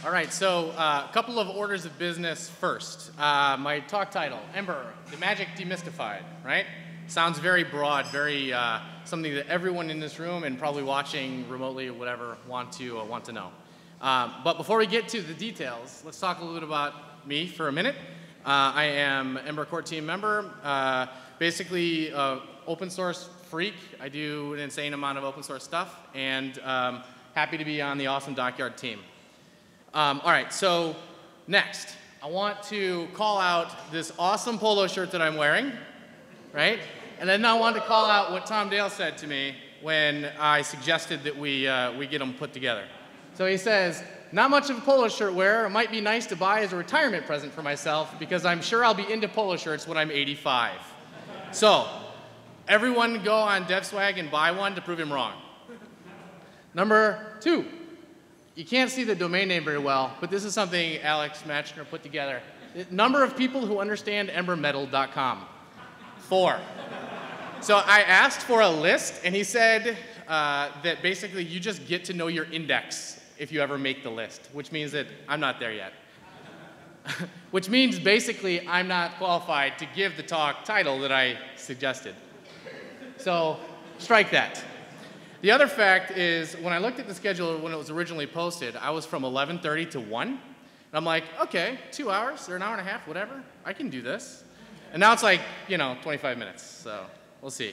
All right, so a couple of orders of business first. My talk title, Ember, the Magic Demystified, right? Sounds very broad, very something that everyone in this room and probably watching remotely or whatever want to know. But before we get to the details, let's talk a little bit about me for a minute. I am Ember core team member, basically open source freak. I do an insane amount of open source stuff, and happy to be on the awesome Dockyard team. All right, so next, I want to call out this awesome polo shirt that I'm wearing, right? And then I want to call out what Tom Dale said to me when I suggested that we get them put together. So he says, not much of a polo shirt wearer. It might be nice to buy as a retirement present for myself because I'm sure I'll be into polo shirts when I'm 85. So everyone go on DevSwag and buy one to prove him wrong. Number 2. You can't see the domain name very well, but this is something Alex Matchner put together. The number of people who understand embermetal.com. 4. So I asked for a list, and he said that basically you just get to know your index if you ever make the list, which means that I'm not there yet. Which means basically I'm not qualified to give the talk title that I suggested. So strike that. The other fact is, when I looked at the schedule when it was originally posted, I was from 11:30 to 1. And I'm like, okay, 2 hours or an hour and a half, whatever, I can do this. And now it's like, 25 minutes, so we'll see.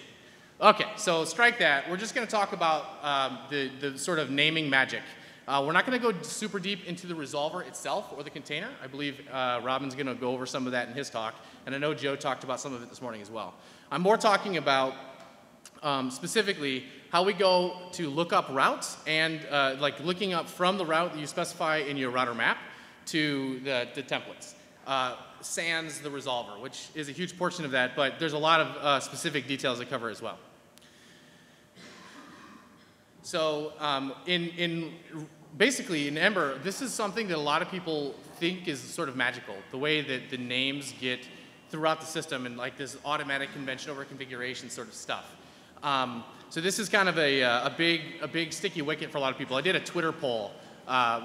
Okay, so strike that. We're just going to talk about the sort of naming magic. We're not going to go super deep into the resolver itself or the container. I believe Robin's going to go over some of that in his talk, and I know Joe talked about some of it this morning as well. I'm more talking about specifically how we go to look up routes and like looking up from the route that you specify in your router map to the templates. Sans the resolver, which is a huge portion of that, but there's a lot of specific details to cover as well. So basically in Ember, this is something that a lot of people think is sort of magical, the way that the names get throughout the system and like this automatic convention over configuration sort of stuff. So this is kind of a big sticky wicket for a lot of people. I did a Twitter poll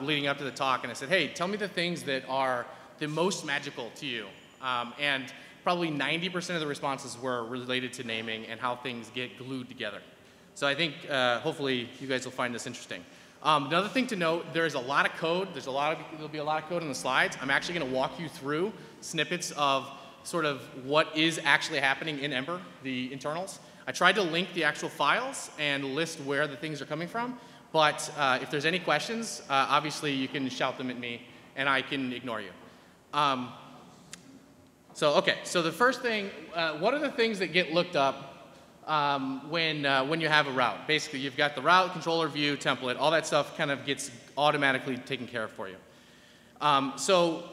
leading up to the talk, and I said, hey, tell me the things that are the most magical to you. And probably 90% of the responses were related to naming and how things get glued together. So I think hopefully you guys will find this interesting. Another thing to note, there's a lot of code. There'll be a lot of code in the slides. I'm actually going to walk you through snippets of sort of what is actually happening in Ember, the internals. I tried to link the actual files and list where the things are coming from, but if there's any questions, obviously you can shout them at me and I can ignore you. So the first thing, what are the things that get looked up when you have a route? Basically, you've got the route, controller, view, template, all that stuff kind of gets automatically taken care of for you. So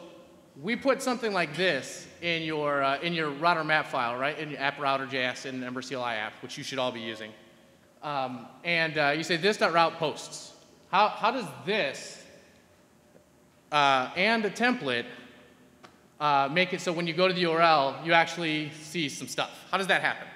we put something like this in your router map file, right? In your app router.js in Ember CLI app, which you should all be using. You say this.route posts. How does this and a template make it so when you go to the URL, you actually see some stuff? How does that happen?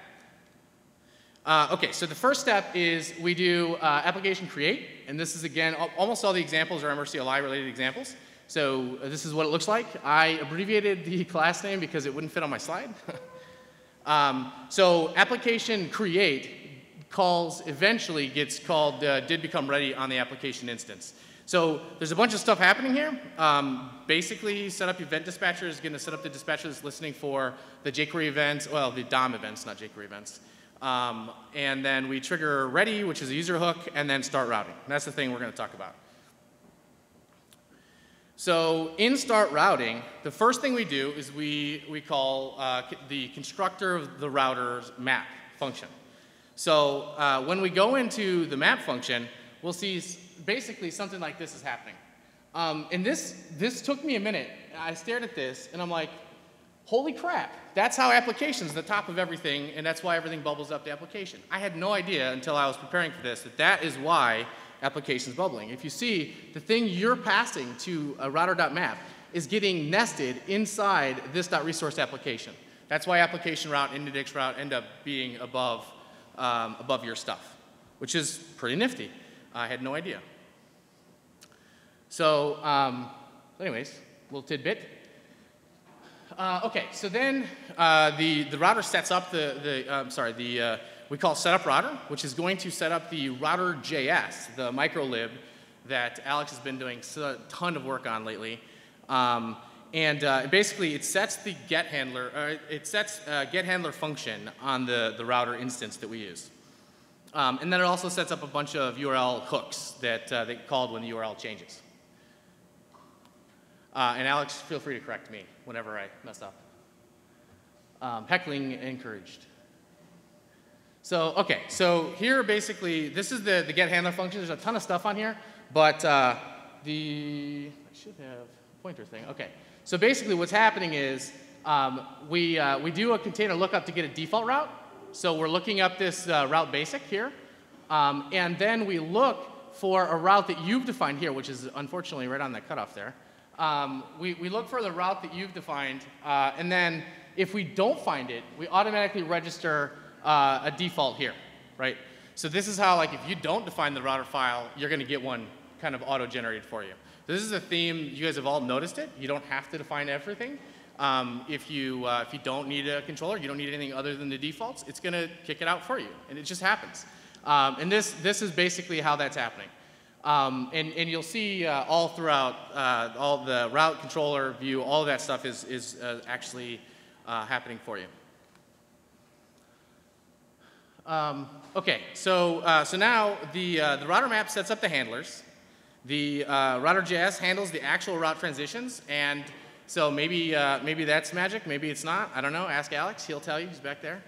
Okay, so the first step is we do application create, and this is, again, almost all the examples are Ember CLI related examples. So this is what it looks like. I abbreviated the class name because it wouldn't fit on my slide. So application create eventually gets called did become ready on the application instance. So there's a bunch of stuff happening here. Basically, set up event dispatcher is going to set up the dispatcher that's listening for the jQuery events, well, the DOM events, not jQuery events. And then we trigger ready, which is a user hook, and then start routing. And that's the thing we're going to talk about. So in start routing, the first thing we do is we call the constructor of the router's map function. So when we go into the map function, we'll see basically something like this is happening. And this took me a minute. I stared at this, and I'm like, holy crap. That's how application's the top of everything, and that's why everything bubbles up the application. I had no idea until I was preparing for this that is why application's bubbling. If you see, the thing you're passing to a router.map is getting nested inside this .resource application. That's why application route and index route end up being above your stuff, which is pretty nifty. I had no idea. So anyways, little tidbit. Okay, so then the router sets up we call setup router, which is going to set up the router.js, the microlib that Alex has been doing a ton of work on lately. Basically, it sets the get handler, get handler function on the router instance that we use. And then it also sets up a bunch of URL hooks that get called when the URL changes. And Alex, feel free to correct me whenever I mess up. Heckling encouraged. So, okay, so here basically, this is the get handler function. There's a ton of stuff on here, but I should have a pointer thing. Okay, so basically what's happening is we do a container lookup to get a default route. So we're looking up this route basic here, and then we look for a route that you've defined here, which is unfortunately right on that cutoff there. We look for the route that you've defined, and then if we don't find it, we automatically register a default here, right? So this is how, like, if you don't define the router file, you're going to get one kind of auto-generated for you. This is a theme. You guys have all noticed it. You don't have to define everything. If you don't need a controller, you don't need anything other than the defaults, it's going to kick it out for you, and it just happens. And this is basically how that's happening. And you'll see all throughout all the route controller view, all of that stuff is actually happening for you. Okay, so now the router map sets up the handlers. The router.js handles the actual route transitions, and so maybe that's magic, maybe it's not. I don't know. Ask Alex; he'll tell you. He's back there.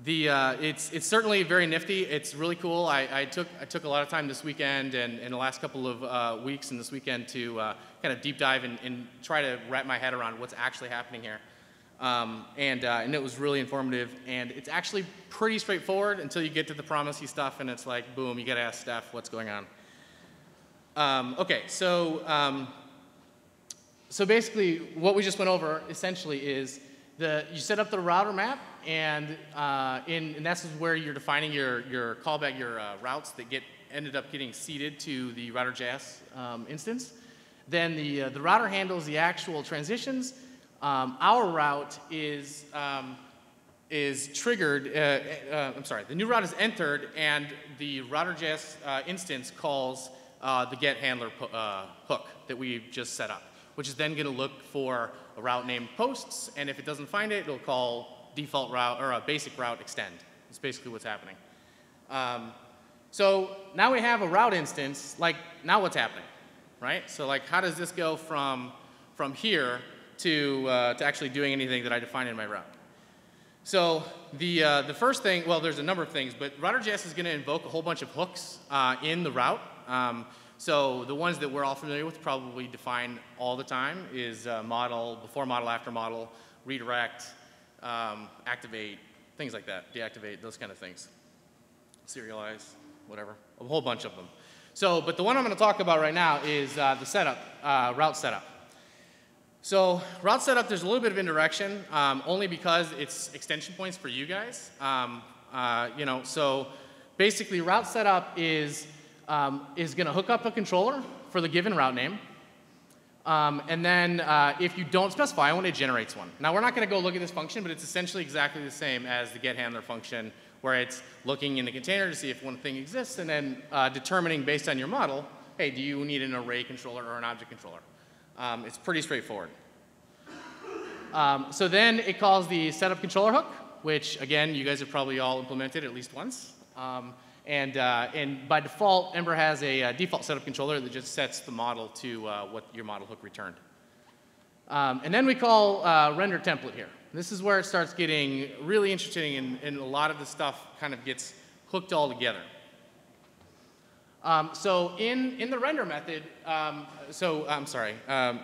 It's certainly very nifty. It's really cool. I took a lot of time this weekend and the last couple of weeks and this weekend to kind of deep dive and try to wrap my head around what's actually happening here. And it was really informative. And it's actually pretty straightforward until you get to the promisey stuff, and it's like, boom, you got to ask Steph what's going on. Okay, so basically what we just went over essentially is you set up the router map, and that's where you're defining your callback, your routes that ended up getting seeded to the router.js instance. Then the router handles the actual transitions. Our route is triggered. The new route is entered, and the router.js instance calls the get handler hook that we just set up, which is then going to look for a route named posts, and if it doesn't find it, it'll call default route or a basic route extend. That's basically what's happening. So now we have a route instance. Like, now what's happening, right? So like, how does this go from here to actually doing anything that I define in my route? So the first thing, well, there's a number of things, but router.js is going to invoke a whole bunch of hooks in the route. So the ones that we're all familiar with, probably define all the time, is model, before model, after model, redirect, activate, things like that, deactivate, those kind of things. Serialize, whatever, a whole bunch of them. So, but the one I'm going to talk about right now is the setup, route setup. So route setup, there's a little bit of indirection, only because it's extension points for you guys. So basically route setup is going to hook up a controller for the given route name. And then if you don't specify one, it generates one. Now, we're not going to go look at this function, but it's essentially exactly the same as the get handler function, where it's looking in the container to see if one thing exists, and then determining based on your model, hey, do you need an array controller or an object controller? It's pretty straightforward. So then it calls the setup controller hook, which, again, you guys have probably all implemented at least once. And by default, Ember has a default setup controller that just sets the model to what your model hook returned. And then we call render template here. This is where it starts getting really interesting, and a lot of the stuff kind of gets hooked all together. So in the render method, I'm sorry, let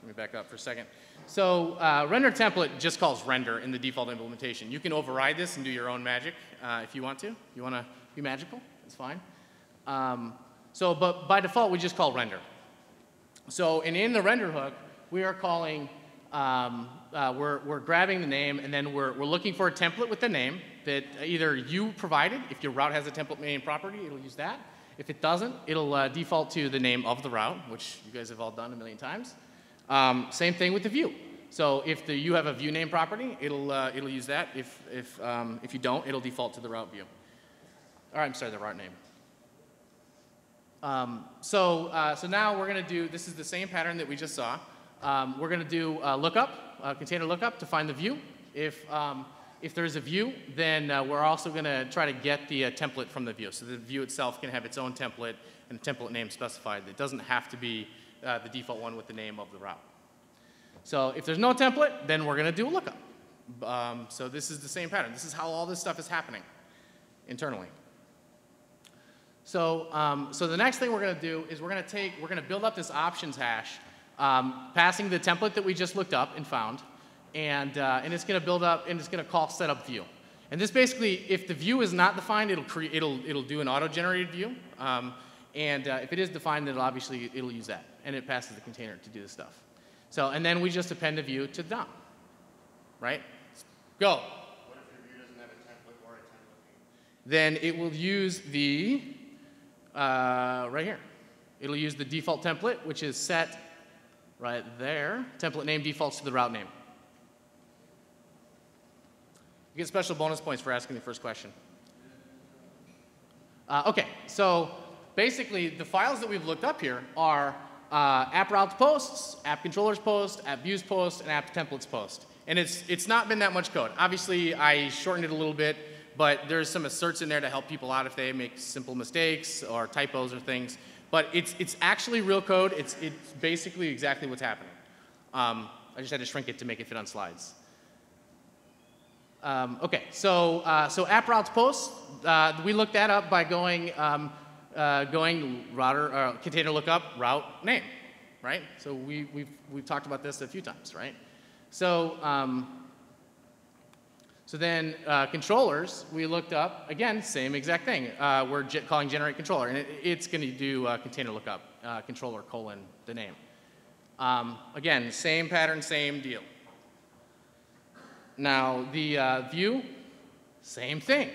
me back up for a second. So render template just calls render in the default implementation. You can override this and do your own magic if you want to. You want to be magical, it's fine. But by default, we just call render. So, and in the render hook, we are calling, we're grabbing the name, and then we're looking for a template with the name that either you provided. If your route has a template name property, it'll use that. If it doesn't, it'll default to the name of the route, which you guys have all done a million times. Same thing with the view. So if you have a view name property, it'll use that. If you don't, it'll default to the route view. Or I'm sorry, the route name. So now we're going to do, this is the same pattern that we just saw. We're going to do lookup, container lookup to find the view. If there's a view, then we're also going to try to get the template from the view. So the view itself can have its own template and a template name specified. It doesn't have to be the default one with the name of the route. So if there's no template, then we're going to do a lookup. So this is the same pattern. This is how all this stuff is happening internally. So the next thing we're going to do is we're going to build up this options hash, passing the template that we just looked up and found, and it's going to build up and it's going to call setup view. And this basically, if the view is not defined, it'll do an auto-generated view, and if it is defined, then it'll use that, and it passes the container to do this stuff. So and then we just append the view to the DOM, right? Go. What if your view doesn't have a template or a template? Then it will use the right here. It'll use the default template, which is set right there. Template name defaults to the route name. You get special bonus points for asking the first question. Okay, so basically the files that we've looked up here are app routes posts, app controllers post, app views post, and app templates post. And it's not been that much code. Obviously, I shortened it a little bit, but there's some asserts in there to help people out if they make simple mistakes or typos or things. But it's actually real code. It's basically exactly what's happening. I just had to shrink it to make it fit on slides. Okay, so app routes post, we looked that up by going router container lookup route name, right? So we've talked about this a few times, right? So then controllers, we looked up, again, same exact thing. We're calling generate controller, and it's going to do container lookup, controller : the name. Again, same pattern, same deal. Now the view, same thing,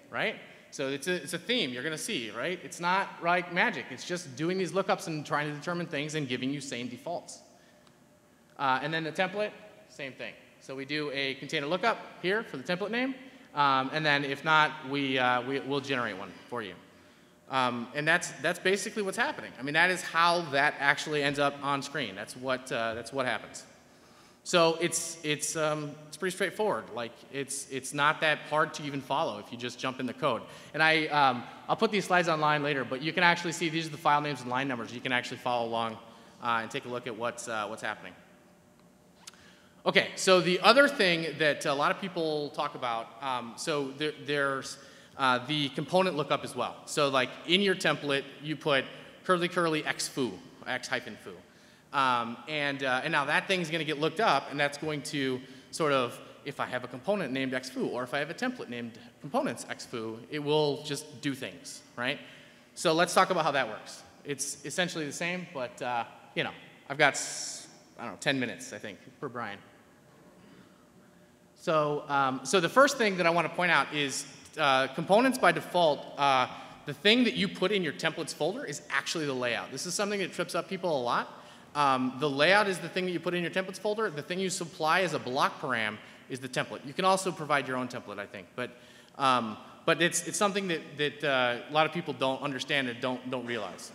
right? So it's a theme you're going to see, right? It's not like magic. It's just doing these lookups and trying to determine things and giving you same defaults. And then the template, same thing. So we do a container lookup here for the template name, and then if not, we'll generate one for you. And that's basically what's happening. I mean, that is how that actually ends up on screen. That's what happens. So it's pretty straightforward. Like it's not that hard to even follow if you just jump in the code. And I'll put these slides online later, but you can actually see these are the file names and line numbers. You can actually follow along and take a look at what's happening. Okay, so the other thing that a lot of people talk about, so there's the component lookup as well. So like in your template, you put curly x-foo, x-foo. And now that thing's going to get looked up, and that's going to sort of, if I have a component named xfoo, or if I have a template named components xfoo, it will just do things, right? So let's talk about how that works. It's essentially the same, but you know, I've got, I don't know, 10 minutes, I think, per Brian. So, so the first thing that I want to point out is components by default, the thing that you put in your templates folder is actually the layout. This is something that trips up people a lot. The layout is the thing that you put in your templates folder. The thing you supply as a block param is the template. You can also provide your own template, I think, but it's something that a lot of people don't understand and don't realize.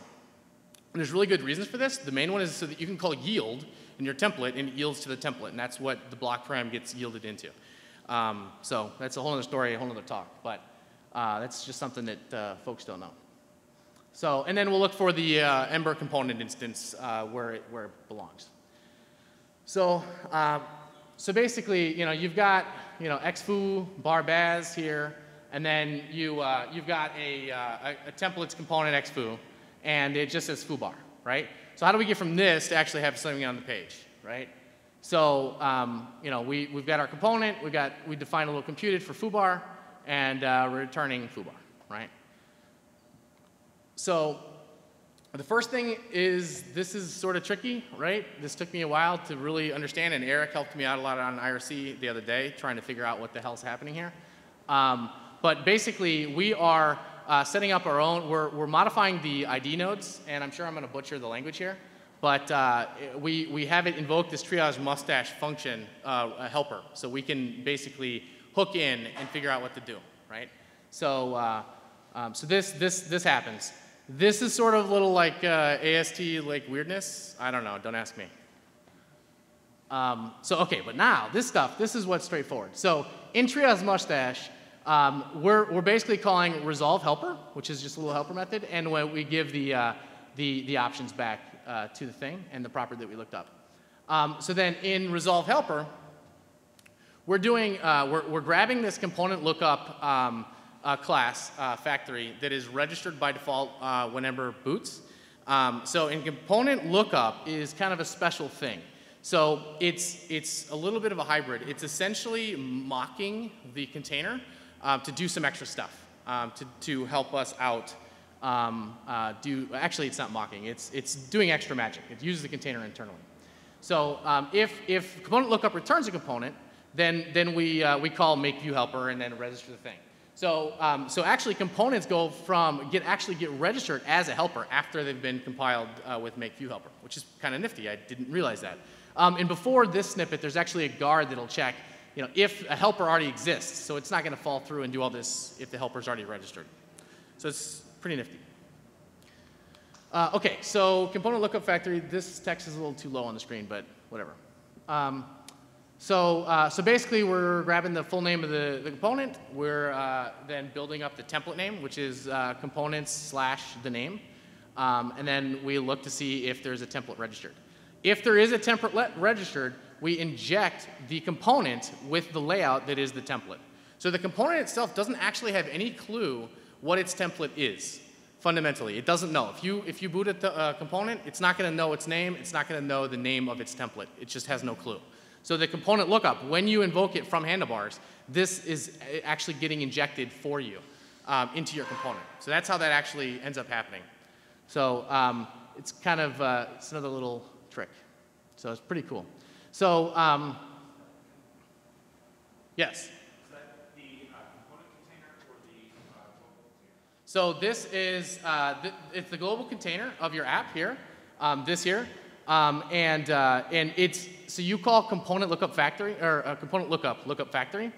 And there's really good reasons for this. The main one is so that you can call yield in your template, and it yields to the template, and that's what the block param gets yielded into. So that's a whole other story, a whole other talk, but that's just something that folks don't know. So, and then we'll look for the Ember component instance where it belongs. So, so basically, you know, you've got, you know, xfoo bar baz here, and then you've got a templates component xfoo, and it just says foobar, right? So how do we get from this to actually have something on the page, right? So, you know, we've got our component, we define a little computed for foobar, and we're returning foobar, right? So the first thing is, this is sort of tricky, right? This took me a while to really understand, and Eric helped me out a lot on IRC the other day, trying to figure out what the hell's happening here. But basically, we are setting up our own, we're modifying the ID nodes, and I'm sure I'm going to butcher the language here, but we have it invoke this triage mustache function, a helper, so we can basically hook in and figure out what to do, right? So, so this happens. This is sort of a little like AST like weirdness. I don't know, don't ask me. So okay, but now this is what's straightforward. So in triage mustache, we're basically calling resolve helper, which is just a little helper method, and when we give the options back to the thing and the property that we looked up. So then in resolve helper, we're doing we're grabbing this component lookup class factory that is registered by default when Ember boots. So in component lookup is kind of a special thing. So it's a little bit of a hybrid. It's essentially mocking the container to do some extra stuff, to help us out. Actually, it's not mocking. It's doing extra magic. It uses the container internally. So if component lookup returns a component, then we call make view helper and then register the thing. So actually components go from actually get registered as a helper after they've been compiled with make view helper, which is kind of nifty. I didn't realize that. And before this snippet, there's actually a guard that'll check, if a helper already exists. So it's not going to fall through and do all this if the helper's already registered. So it's pretty nifty. Okay, so component lookup factory. This text is a little too low on the screen, but whatever. So basically, we're grabbing the full name of the component. We're then building up the template name, which is components / the name. And then we look to see if there's a template registered. If there is a template registered, we inject the component with the layout that is the template. So the component itself doesn't actually have any clue what its template is, fundamentally. It doesn't know. If you boot a component, it's not going to know its name. It's not going to know the name of its template. It just has no clue. So the component lookup, when you invoke it from handlebars, this is actually getting injected for you into your component. So that's how that actually ends up happening. So it's kind of it's another little trick. So it's pretty cool. So yes. Is that the component container or the global container? So this is it's the global container of your app here, this here. And it's, so you call component lookup factory, or component lookup factory,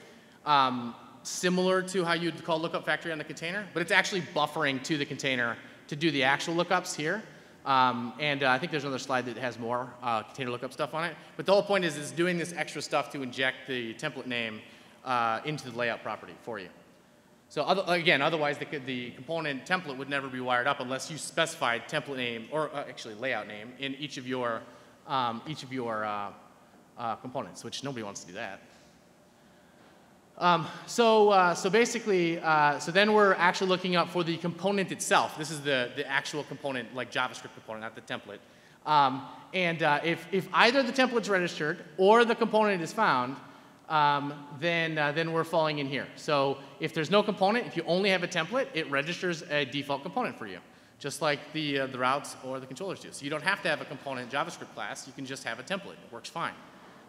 similar to how you'd call lookup factory on the container, but it's actually buffering to the container to do the actual lookups here. And I think there's another slide that has more container lookup stuff on it. But the whole point is it's doing this extra stuff to inject the template name into the layout property for you. So again, otherwise the component template would never be wired up unless you specified template name, or actually layout name, in each of your components, which nobody wants to do that. So basically, so then we're actually looking up for the component itself. This is the actual component, like JavaScript component, not the template. If either the template's registered or the component is found, then we're falling in here. So if there's no component, if you only have a template, it registers a default component for you, just like the routes or the controllers do. So you don't have to have a component JavaScript class. You can just have a template. It works fine.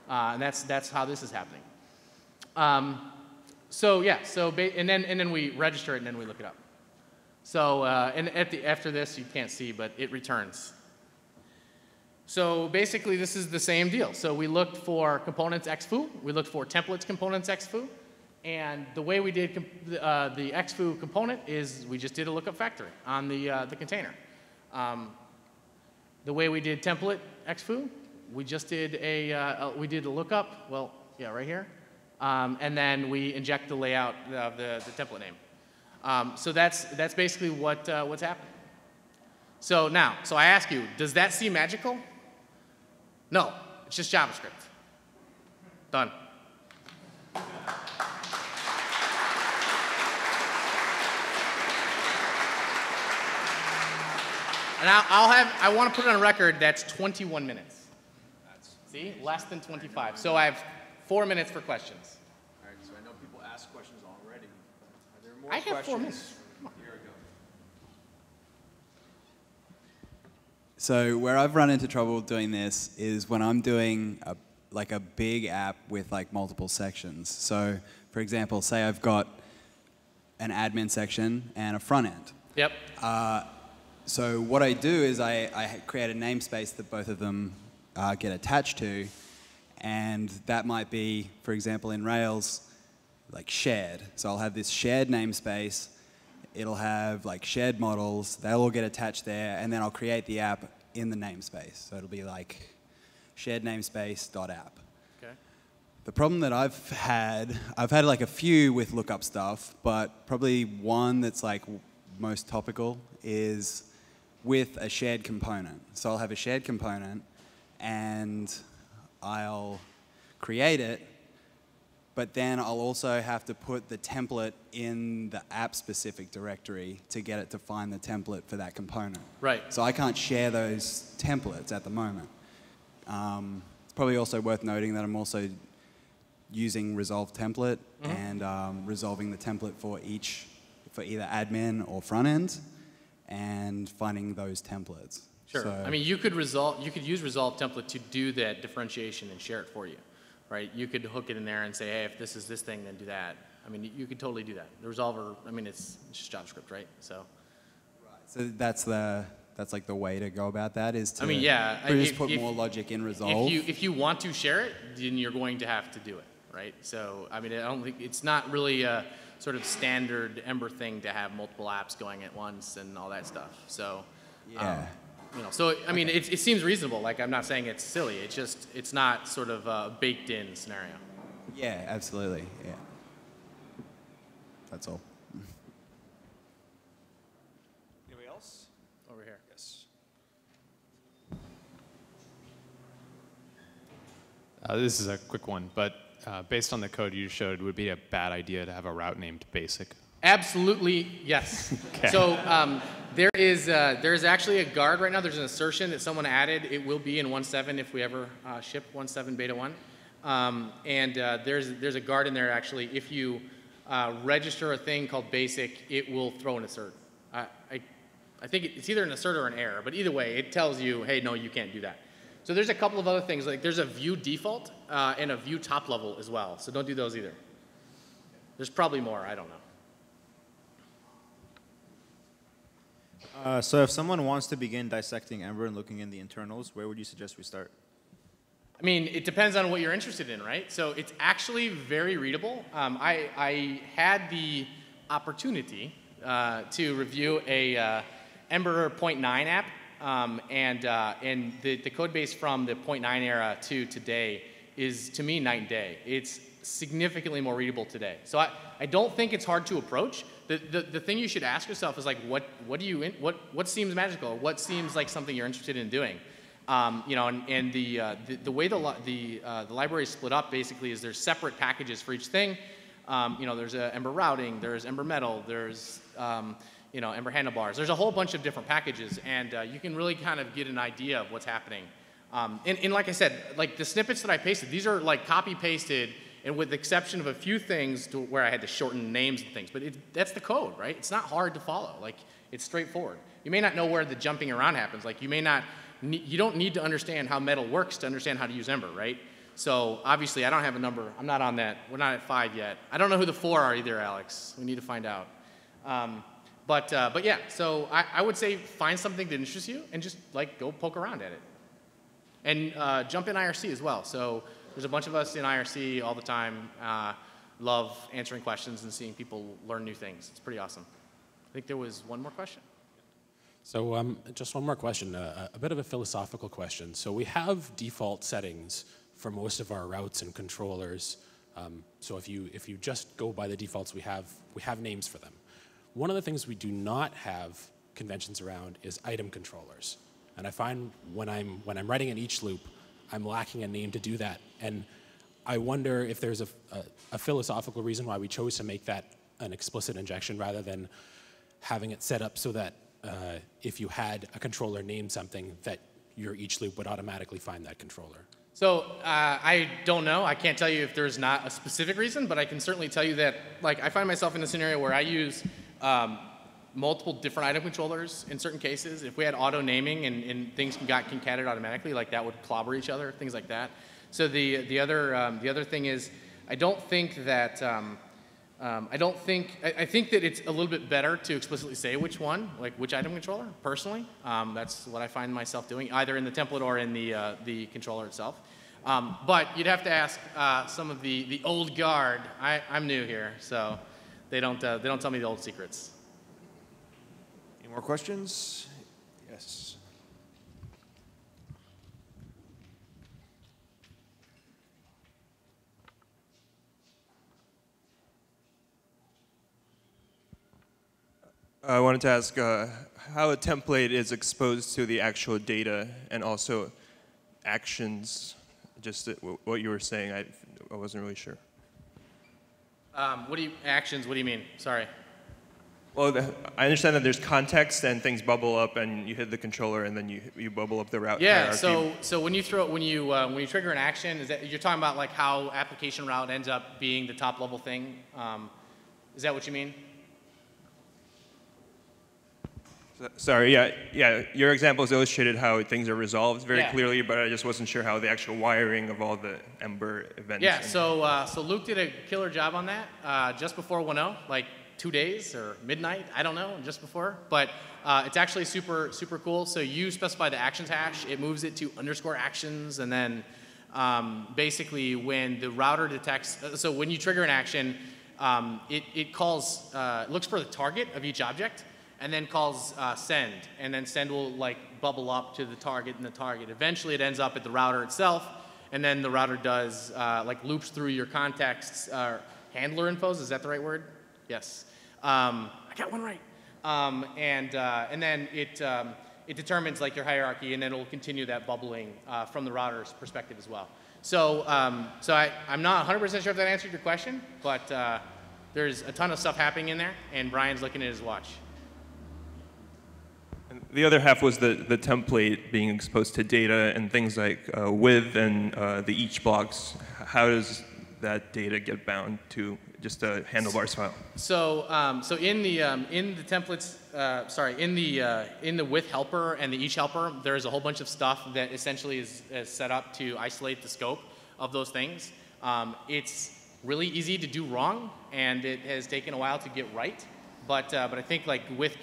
And that's how this is happening. So yeah, and then we register it and then we look it up. So and after this, you can't see, but it returns. So basically, this is the same deal. So we looked for components xfoo. We looked for templates components xfoo. And the way we did the xfoo component is we just did a lookup factory on the container. The way we did template xfoo, we just did a lookup. Well, yeah, right here. And then we inject the layout of the template name. So that's basically what's happening. So now, I ask you, does that seem magical? No, it's just JavaScript. Done. And I want to put it on record, that's 21 minutes. See, less than 25. So I have 4 minutes for questions. All right, so I know people ask questions already. Are there more I questions? have 4 minutes. Here we go. So where I've run into trouble doing this is when I'm doing a big app with like multiple sections. So for example, say I've got an admin section and a front end. Yep. So what I do is I create a namespace that both of them get attached to, and that might be, for example, in Rails, like shared. So I'll have this shared namespace. It'll have like shared models. They'll all get attached there, and then I'll create the app in the namespace. So it'll be like shared namespace.app. Okay. The problem that I've had like a few with lookup stuff, but probably one that's like most topical is with a shared component. So I'll have a shared component and I'll create it, but then I'll also have to put the template in the app-specific directory to get it to find the template for that component. Right. So I can't share those templates at the moment. It's probably also worth noting that I'm also using resolve template and resolving the template for either admin or front end and finding those templates. Sure. So, I mean, you could use resolve template to do that differentiation and share it for you, right? You could hook it in there and say, hey, if this is this thing, then do that. I mean, you could totally do that. The resolver, I mean, it's just JavaScript, right? So. So that's like the way to go about that is to I mean, yeah, just put more logic in resolve. If you want to share it, then you're going to have to do it, right? So, I mean, I don't think it's not really a sort of standard Ember thing to have multiple apps going at once and all that stuff. So, Yeah. So I mean, it seems reasonable. Like, I'm not saying it's silly. It's not sort of a baked in scenario. Yeah, absolutely. Yeah. That's all. Anybody else? Over here. Yes. This is a quick one, but based on the code you showed, would it be a bad idea to have a route named basic? Absolutely, yes. Okay. So there is actually a guard right now. There's an assertion that someone added. It will be in 1.7 if we ever ship 1.7 beta 1. There's a guard in there actually. If you register a thing called basic, it will throw an assert. I think it's either an assert or an error, but either way, it tells you, hey, no, you can't do that. So there's a couple of other things. Like there's a view default and a view top level as well. So don't do those either. There's probably more. I don't know. So if someone wants to begin dissecting Ember and looking in the internals, where would you suggest we start? I mean, it depends on what you're interested in, right? So it's actually very readable. I had the opportunity to review a Ember 0.9 app, and the code base from the 0.9 era to today is, to me, night and day. It's significantly more readable today. So I don't think it's hard to approach. The thing you should ask yourself is like, what seems magical? What seems like something you're interested in doing? And the way the library is split up basically is there's separate packages for each thing. There's Ember routing, there's Ember metal, there's Ember handlebars. There's a whole bunch of different packages, and you can really kind of get an idea of what's happening. And like I said, like the snippets that I pasted, these are like copy pasted. And with the exception of a few things to where I had to shorten names and things, but that's the code, right? It's not hard to follow. Like, it's straightforward. You may not know where the jumping around happens. Like, you don't need to understand how metal works to understand how to use Ember, right? So obviously, I don't have a number. I'm not on that. We're not at 5 yet. I don't know who the 4 are either, Alex. We need to find out. But yeah, so I would say find something that interests you and just like go poke around at it. And jump in IRC as well. So there's a bunch of us in IRC all the time. Love answering questions and seeing people learn new things. It's pretty awesome. I think there was one more question. So just one more question, a bit of a philosophical question. So we have default settings for most of our routes and controllers. So if you just go by the defaults we have names for them. One of the things we do not have conventions around is item controllers. And I find when I'm writing an each loop, I'm lacking a name to do that. And I wonder if there's a philosophical reason why we chose to make that an explicit injection rather than having it set up so that if you had a controller name something, that your each loop would automatically find that controller. So I don't know. I can't tell you if there's not a specific reason, but I can certainly tell you that like I find myself in a scenario where I use multiple different item controllers in certain cases. If we had auto naming and things got concatenated automatically, like that would clobber each other, things like that. So the other thing is, I don't think that I don't think, I think that it's a little bit better to explicitly say which one, like which item controller, personally. That's what I find myself doing, either in the template or in the controller itself. But you'd have to ask some of the old guard. I'm new here, so they don't tell me the old secrets. Any more questions? Yes. I wanted to ask how a template is exposed to the actual data and also actions. Just what you were saying, I wasn't really sure. Actions, what do you mean? Sorry. Well, I understand that there's context and things bubble up and you hit the controller and then you bubble up the route hierarchy. So when you trigger an action, is that you're talking about like how application route ends up being the top level thing? Is that what you mean? Sorry, yeah. Your examples illustrated how things are resolved very clearly, but I just wasn't sure how the actual wiring of all the Ember events. Yeah. So Luke did a killer job on that just before 1.0, like 2 days or midnight. I don't know, just before. But it's actually super cool. So you specify the actions hash. It moves it to _actions, and then basically when the router detects. So when you trigger an action, it calls, looks for the target of each object, and then calls send, and then send will like bubble up to the target and the target. Eventually it ends up at the router itself, and then the router does like loops through your contexts, handler infos, is that the right word? Yes. I got one right. And then it determines like your hierarchy, and then it'll continue that bubbling from the router's perspective as well. So, I'm not 100% sure if that answered your question, but there's a ton of stuff happening in there, and Brian's looking at his watch. And the other half was the template being exposed to data and things like with and the each blocks. How does that data get bound to just a handlebars file? So in the templates, in the with helper and the each helper, there's a whole bunch of stuff that essentially is set up to isolate the scope of those things. It's really easy to do wrong, and it has taken a while to get right. But I think like with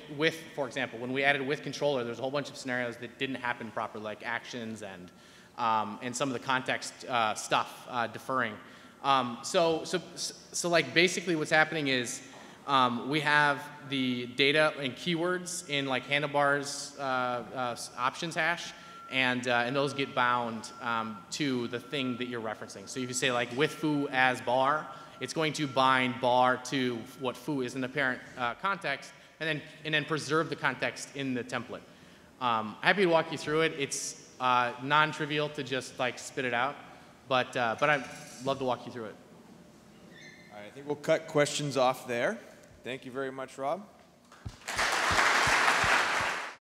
for example, when we added with controller, there's a whole bunch of scenarios that didn't happen properly, like actions and some of the context stuff deferring. So like basically what's happening is we have the data and keywords in like handlebars options hash, and those get bound to the thing that you're referencing. So if you say like with foo as bar, it's going to bind bar to what foo is in the parent context, and then preserve the context in the template. Happy to walk you through it. It's non-trivial to just like spit it out, but I'd love to walk you through it. All right, I think we'll cut questions off there. Thank you very much, Rob.